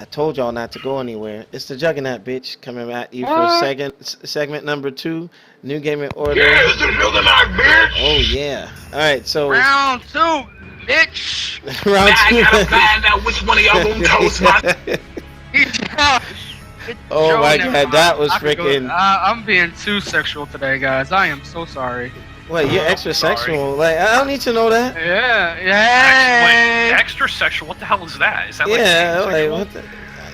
I told y'all not to go anywhere. It's the Juggernaut, bitch, coming at you for What? segment number 2, New Gaming Order. Yeah, it's the Juggernaut, bitch. Oh yeah. All right, so Round 2, bitch. round Now I 2. gotta find out which one of y'all gonna toast my. Oh my Joe, God, that was I could go- freaking. I'm being too sexual today, guys. I am so sorry. Wait, you're extra sexual? Like I don't need to know that. Yeah, Wait, yeah. extra sexual? What the hell is that? Is that like Yeah, like sexual? what the?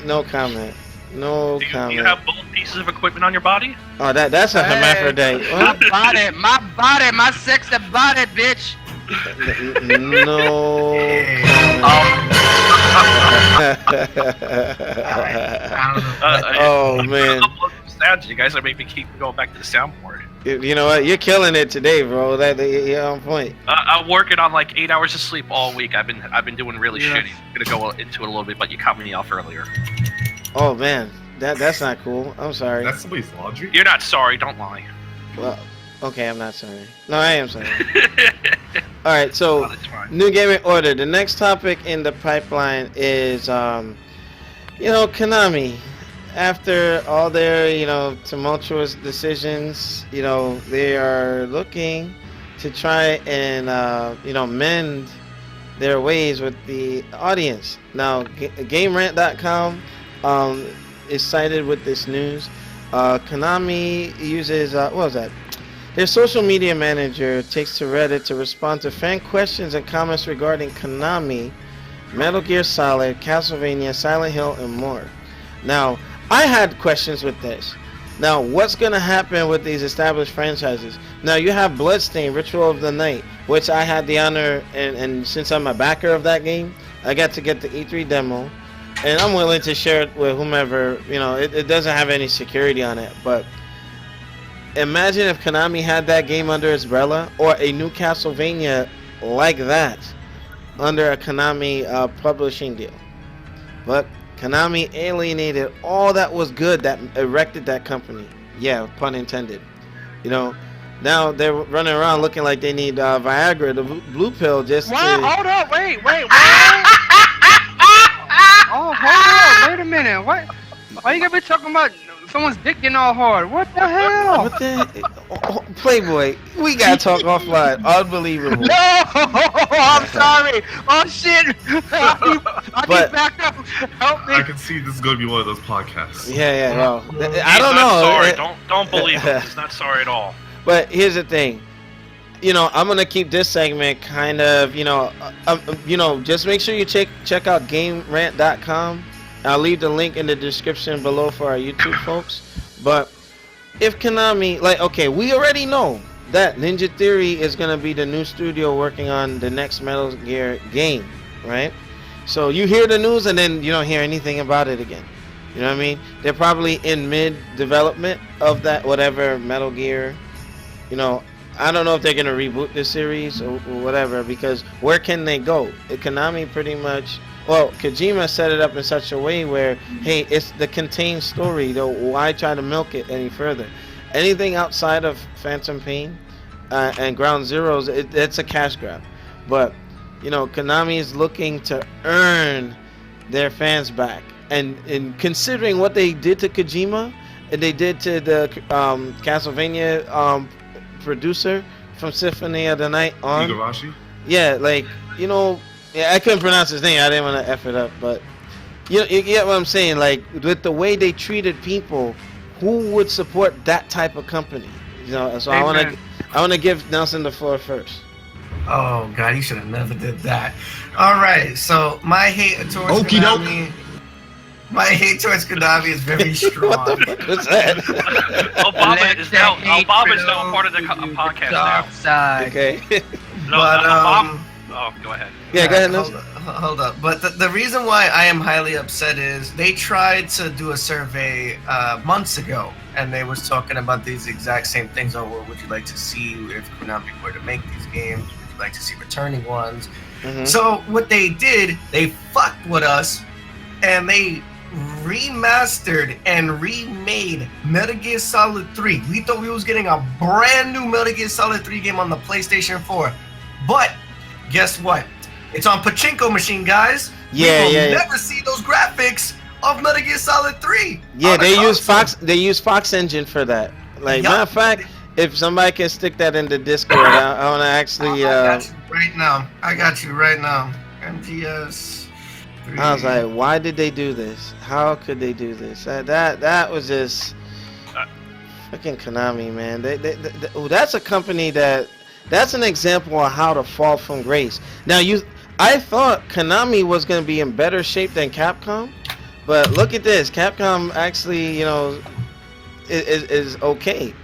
No comment. No Do you comment. have both pieces of equipment on your body? Oh, that's a hermaphrodite. My What? body, my sexy body, bitch. No. Oh man. You guys are making me keep going back to the soundboard. You know what? You're killing it today, bro. You're on point. I'm working on like 8 hours of sleep all week. I've been doing really Yeah. shitty. I'm gonna go into it a little bit, but you cut me off earlier. Oh man, that's not cool. I'm sorry. That's somebody's laundry? You're not sorry. Don't lie. Well, okay, I'm not sorry. No, I am sorry. All right, so Oh, that's fine. New Gaming Order. The next topic in the pipeline is, Konami. After all their, tumultuous decisions, they are looking to try and, mend their ways with the audience. Now, GameRant.com is cited with this news. Konami uses, what was that? Their social media manager takes to Reddit to respond to fan questions and comments regarding Konami, Metal Gear Solid, Castlevania, Silent Hill, and more. Now, I had questions with this. Now, what's going to happen with these established franchises? Now, you have Bloodstained, Ritual of the Night, which I had the honor, and since I'm a backer of that game, I got to get the E3 demo, and I'm willing to share it with whomever. It doesn't have any security on it, but imagine if Konami had that game under its umbrella, or a new Castlevania like that under a Konami publishing deal. But Konami alienated all that was good that erected that company. Yeah, pun intended. Now they're running around looking like they need Viagra, the blue pill, just What? to... Hold up, wait, what? Oh, hold up, wait a minute, what? Why you gotta be talking about someone's dick getting all hard? What the hell? What the... Playboy, we gotta talk offline. Unbelievable. No, I'm sorry. Oh shit! I But- need back up. Help me. I can see this is going to be one of those podcasts. Yeah, well, I He's don't not know. Sorry. Don't believe him. He's not sorry at all. But here's the thing. I'm gonna keep this segment kind of, just make sure you check out GameRant.com. I'll leave the link in the description below for our YouTube folks. But if Konami, we already know that Ninja Theory is gonna be the new studio working on the next Metal Gear game, right? So you hear the news and then you don't hear anything about it again. You know what I mean? They're probably in mid-development of that whatever Metal Gear. I don't know if they're gonna reboot the series or whatever, because where can they go? Konami pretty much. Well, Kojima set it up in such a way where, hey, it's the contained story. Though, why try to milk it any further? Anything outside of Phantom Pain and Ground Zeroes, it's a cash grab. But Konami is looking to earn their fans back, and considering what they did to Kojima and they did to the Castlevania producer from Symphony of the Night on. Igarashi? Yeah, yeah, I couldn't pronounce his name. I didn't want to F it up, but you get what I'm saying. Like, with the way they treated people, who would support that type of company? So Amen. I want to give Nelson the floor first. Oh God, he should have never did that. All right, so my hate towards Okie doke. Konami. My hate towards Konami is very strong. What the fuck was that? Obama is now a part of the podcast now. Dark side. Okay. No, But, Obama. Oh, go ahead. Yeah, go ahead, hold, Nelson. hold up. But the reason why I am highly upset is they tried to do a survey months ago, and they was talking about these exact same things. Oh, what would you like to see if Konami were to make these games? Would you like to see returning ones? Mhm. So what they did, they fucked with us, and they remastered and remade Metal Gear Solid 3. We thought we was getting a brand new Metal Gear Solid 3 game on the PlayStation 4. But guess what? It's on Pachinko machine, guys. Yeah, we will yeah. never see those graphics of Metal Gear Solid 3. Yeah, on the they use console. Fox. They use Fox Engine for that. Like, Yup. matter of fact, if somebody can stick that in the Discord, I want to actually. I got you right now. I got you right now. MGS 3. I was like, why did they do this? How could they do this? That was just freaking Konami, man. That's a company that's an example of how to fall from grace. Now I thought Konami was gonna be in better shape than Capcom, but look at this. Capcom actually, is okay.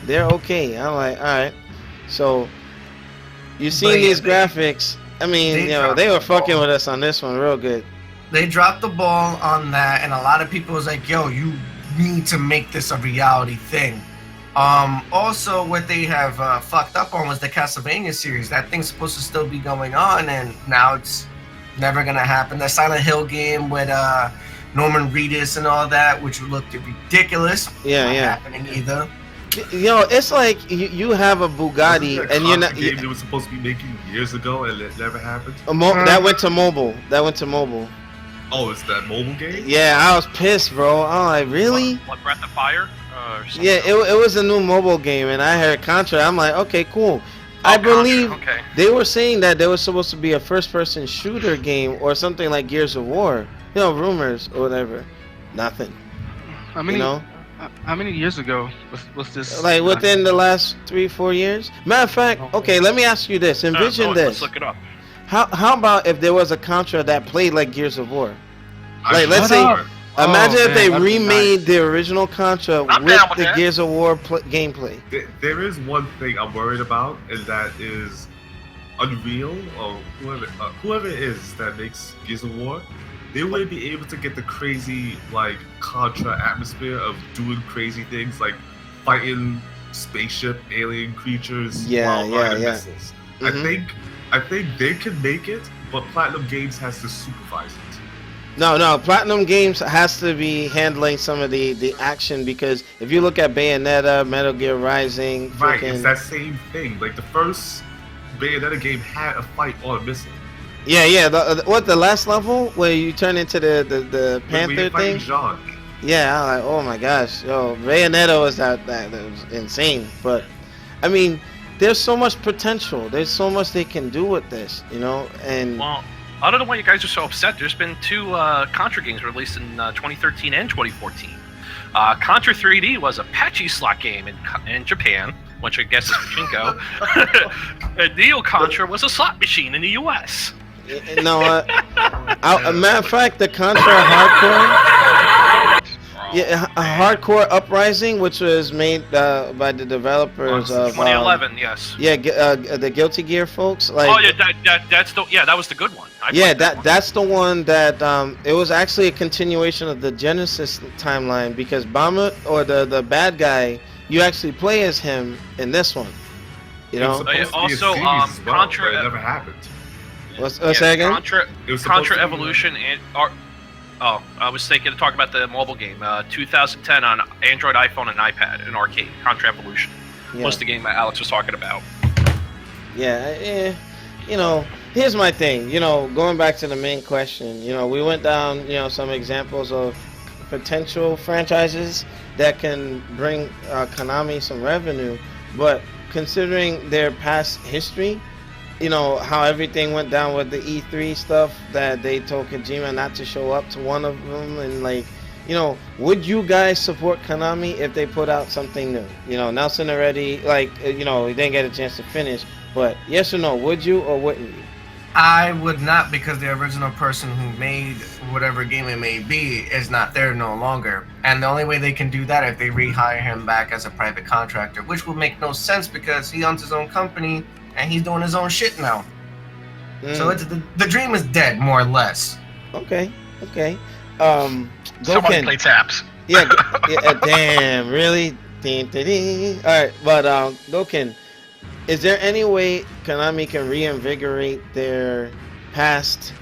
They're okay. I'm like, all right. So you seen But yeah, these graphics? I mean, they were fucking with us on this one real good. They dropped the ball on that, and a lot of people was like, yo, you need to make this a reality thing. Also, what they have fucked up on was the Castlevania series. That thing's supposed to still be going on, and now it's never gonna happen. The Silent Hill game with Norman Reedus and all that, which looked ridiculous. Yeah, not yeah. happening either. It's like you have a Bugatti Wasn't that and you're not. game they were supposed to be making years ago and it never happened. That went to mobile. Oh, it's that mobile game? Yeah, I was pissed, bro. I'm like, really? What, Breath of Fire? Or something Yeah, else? it was a new mobile game, and I heard Contra. I'm like, okay, cool. I Contra, believe okay. they were saying that there was supposed to be a first-person shooter game or something like Gears of War. Rumors or whatever. Nothing. How many? You know? How many years ago was this? Like within the last 3-4 years. Matter of fact, okay, let me ask you this. Envision Let's this. look it up. How about if there was a Contra that played like Gears of War? Like, let's Shut say, up. imagine if man, they that'd be remade nice. the original Contra I'm with down with the that. Gears of War gameplay. There is one thing I'm worried about, and that is Unreal or whoever it is that makes Gears of War. They wouldn't be able to get the crazy like Contra atmosphere of doing crazy things like fighting spaceship alien creatures while firing missiles. Mhm. I think they can make it, but Platinum Games has to supervise it. No, Platinum Games has to be handling some of the action, because if you look at Bayonetta, Metal Gear Rising, Right, it's freaking that same thing. Like the first Bayonetta game had a fight on a missile. yeah, the last level where you turn into the When Panther you're fighting thing? Jean. Yeah, I'm like, oh my gosh, Bayonetta was that was insane. But I mean, there's so much potential. There's so much they can do with this, and Well, I don't know why you guys are so upset. There's been two Contra games released in 2013 and 2014. Contra 3D was a patchy slot game in Japan, which I guess is Pachinko. And Neo Contra was a slot machine in the US. you know what? Matter of fact, the Contra Hardcore, a Hardcore Uprising, which was made by the developers of 2011, yes. the Guilty Gear folks. Like, Oh yeah, that was the good one. I played that one. that's the one that it was actually a continuation of the Genesis timeline, because Bahamut, or the bad guy, you actually play as him in this one. You know, It was supposed to be a Also, series as well, Contra- but it never happened. what's that again? It was supposed Contra to be, Evolution and I was thinking to talk about the mobile game, 2010 on Android, iPhone, and iPad, an arcade. Contra Evolution was the game that Alex was talking about. Yeah, here's my thing. Going back to the main question, we went down, some examples of potential franchises that can bring Konami some revenue, but considering their past history, how everything went down with the E3 stuff, that they told Kojima not to show up to one of them, and would you guys support Konami if they put out something new? Nelson already, he didn't get a chance to finish, but yes or no, would you or wouldn't you? I would not, because the original person who made whatever game it may be is not there no longer. And the only way they can do that if they rehire him back as a private contractor, which would make no sense because he owns his own company and he's doing his own shit now. So it's the dream is dead, more or less. Okay. Somebody Goken. play taps. Yeah, damn, really? Alright, but Goken, is there any way Konami can reinvigorate their past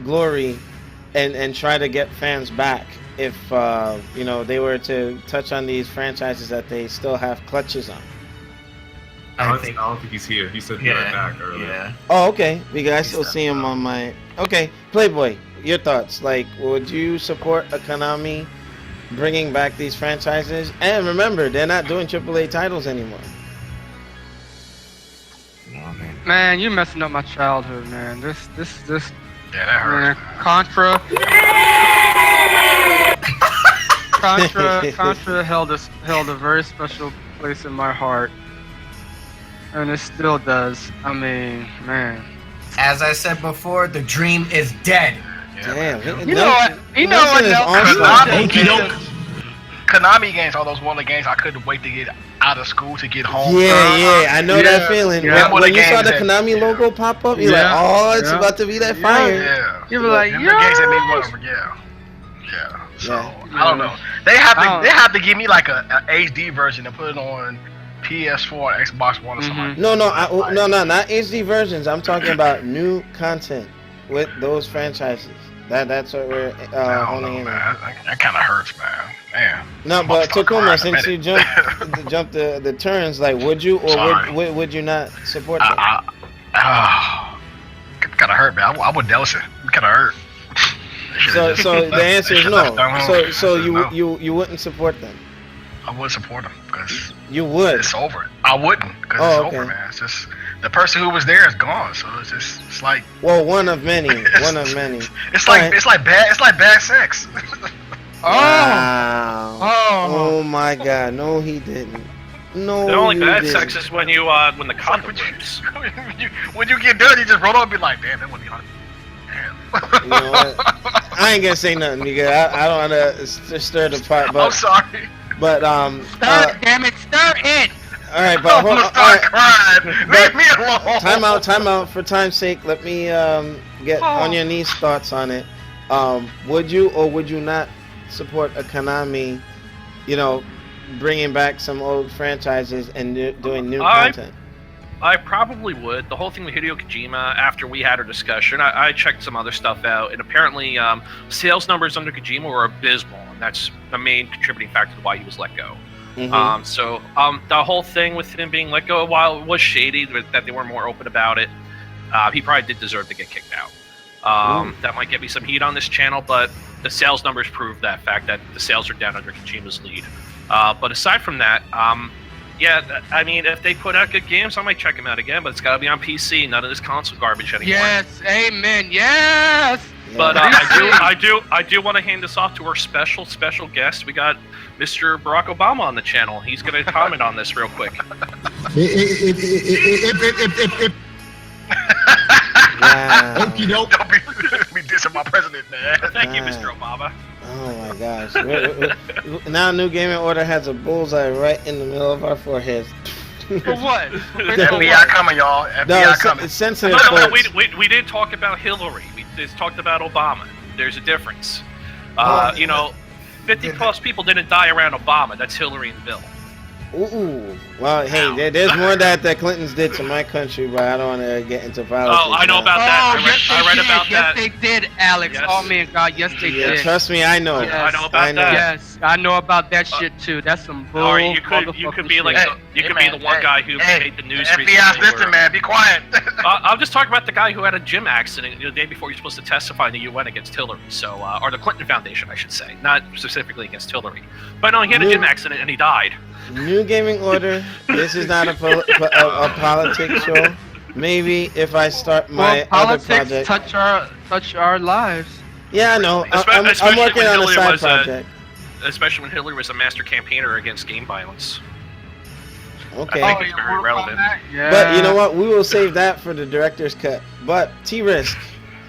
glory and try to get fans back if they were to touch on these franchises that they still have clutches on? I don't think he's here. He said he'll be right back earlier. Yeah. Oh, okay. Because I still see him on my... Okay, Playboy, your thoughts. Like, would you support a Konami bringing back these franchises? And remember, they're not doing AAA titles anymore. Man, you messing up my childhood, man. This. Yeah, that hurts. Man, Contra held a very special place in my heart, and it still does. I mean, man. As I said before, the dream is dead. Damn. You know what? You know what? Konami games, all those Warley games, I couldn't wait to get out of school to get home. Yeah, I know that feeling. Yeah. When you saw the Konami logo pop up, you're like, oh, it's about to be that fire. Yeah. You were like, Them the games that made me want to, yeah. So I don't know. They have to give me like a HD version and put it on PS4 or Xbox One or something. No, not HD versions. I'm talking about new content with those franchises. That's what we're honing in on. That kind of hurts, man. Man. No, but Takuma, since you jumped the turns, like, would you or would you not support that? Kind of hurt, man. I would Delta. Kind of hurt. So the answer is no. So you wouldn't support them. I would support them because you would. It's over. I wouldn't because it's over, man. It's just the person who was there is gone. So it's like one of many. It's like bad sex. Wow. Oh my God! No, he didn't. No, the only bad sex is when when the condom rips. when you get done, you just roll up and be like, damn, that wasn't on. You know what? I ain't gonna say nothing because I don't want to stir the pot. But I'm sorry. But stir it, damn it, stir it. All right, but hold on. Crying. Leave me alone. Time out. For time's sake, let me get on your knees thoughts on it. Would you or would you not support a Konami, bringing back some old franchises and doing new content? I probably would. The whole thing with Hideo Kojima, after we had our discussion, I checked some other stuff out, and apparently sales numbers under Kojima were abysmal, and that's the main contributing factor to why he was let go. Mm-hmm. The whole thing with him being let go, while it was shady that they were more open about it, he probably did deserve to get kicked out. That might get me some heat on this channel, but the sales numbers prove that fact, that the sales are down under Kojima's lead. But aside from that, I mean, if they put out good games, I might check them out again, but it's got to be on PC, none of this console garbage anymore. Yes, amen, yes! But I do want to hand this off to our special guest. We got Mr. Barack Obama on the channel. He's going to comment on this real quick. Don't be dissing my president, man. Thank you, Mr. Obama. Oh my gosh. Now New Gaming Order has a bullseye right in the middle of our foreheads. For what? FBI coming, y'all. FBI coming. It's sensitive. No, we didn't talk about Hillary. We just talked about Obama. There's a difference. 50 plus people didn't die around Obama. That's Hillary and Bill. Ooh. Well, hey, there's more that the Clintons did to my country, but I don't want to get into violence. Oh, I know about that. I read about that. Yes, they did, Alex. Yes. Oh, man, God, yes, they did. Trust me, I know. Yes. I know about that. Yes, I know about that shit, too. That's some bull. Or you could be like be the one guy who made the news recently. FBI's listening, man. Be quiet. I'm just talking about the guy who had a gym accident the day before he was supposed to testify in the UN against Hillary. So, or the Clinton Foundation, I should say, not specifically against Hillary. But no, he had a gym accident and he died. New Gaming Order. This is not a politics show. Maybe if I start my other project. touch our lives. Yeah, I know. I'm working on a side project. Especially when Hillary was a master campaigner against game violence. Okay. I think it's very relevant. Yeah. But you know what? We will save that for the director's cut. But T-Risk,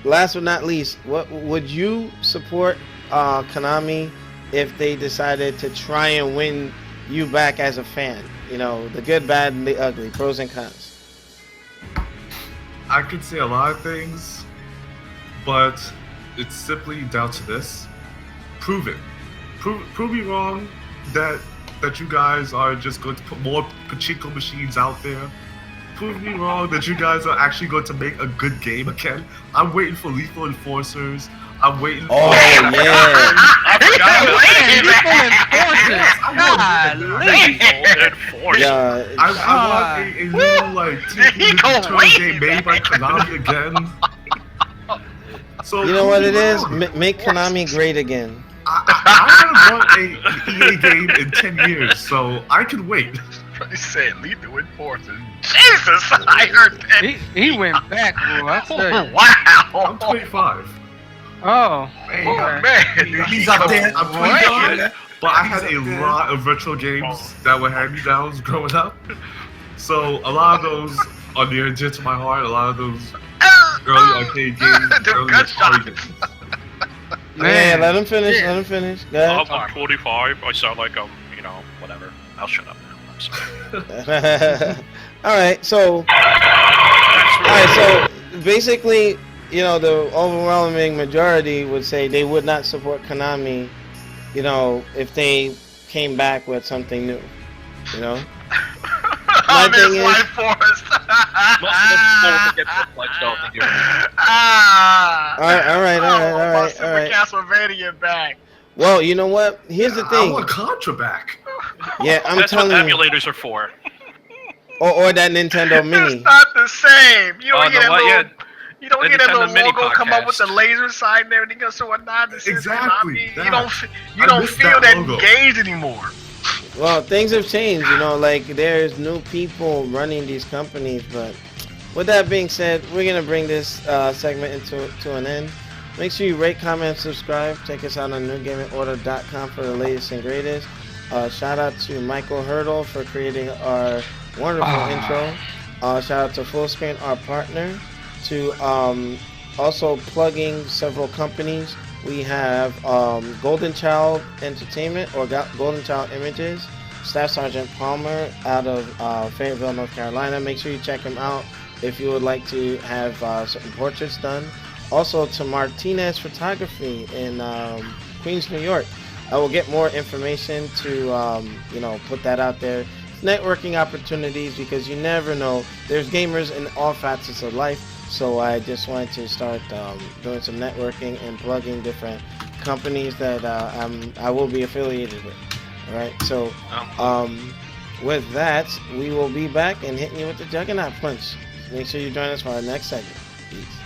last but not least, what would you support Konami if they decided to try and win you back as a fan? The good, bad, and the ugly, pros and cons. I could say a lot of things, but it's simply down to this. Prove it. Prove me wrong that you guys are just going to put more pachinko machines out there. Prove me wrong that you guys are actually going to make a good game again. I'm waiting for Lethal Enforcers. I'm waiting for... Oh, yeah. I want a new, TV turn game made by Konami again. So You know what it is? moving on. Make Konami great again. I haven't bought a EA game in 10 years, so I can wait. He said lethal enforcement. Jesus, I heard that. He went back, bro. I tell you. Wow. I'm 25. Oh, Oh, man. He's up there. I'm 25, but I had a lot of retro games that were hand-me-downs growing up. So a lot of those are near and dear to my heart. A lot of those early arcade games, Them early gunshots. Atari games. Man, let him finish. Let him finish. Go ahead. I'm 25. I sound like I'm, whatever. I'll shut up now. I'm sorry. All right, so basically, the overwhelming majority would say they would not support Konami, if they came back with something new, My thing is, Life Force. all right. Super Castlevania back. Well, you know what? Here's the I thing. want Contra back. Yeah, I'm That's what telling you. emulators are for. Or that Nintendo Mini. It's not the same. You don't Oh, get no, a what? little. Yeah. You don't The get a Nintendo little Mini logo come up with the podcast. laser side and everything else and whatnot. Exactly, You that. don't I don't missed feel that that logo. engaged anymore. Well, things have changed, like there's new people running these companies, but with that being said, we're going to bring this segment to an end. Make sure you rate, comment, subscribe. Check us out on Newgamingorder.com for the latest and greatest. Shout out to Michael Hurdle for creating our wonderful intro. Shout out to Fullscreen, our partner, to also plugging several companies. We have Golden Child Entertainment or Golden Child Images, Staff Sergeant Palmer out of Fayetteville, North Carolina. Make sure you check him out if you would like to have certain portraits done. Also to Martinez Photography in Queens, New York. I will get more information to put that out there. Networking opportunities, because you never know. There's gamers in all facets of life. So I just wanted to start doing some networking and plugging different companies that I will be affiliated with. All right. So with that, we will be back and hitting you with the Juggernaut Punch. Make sure you join us for our next segment. Peace.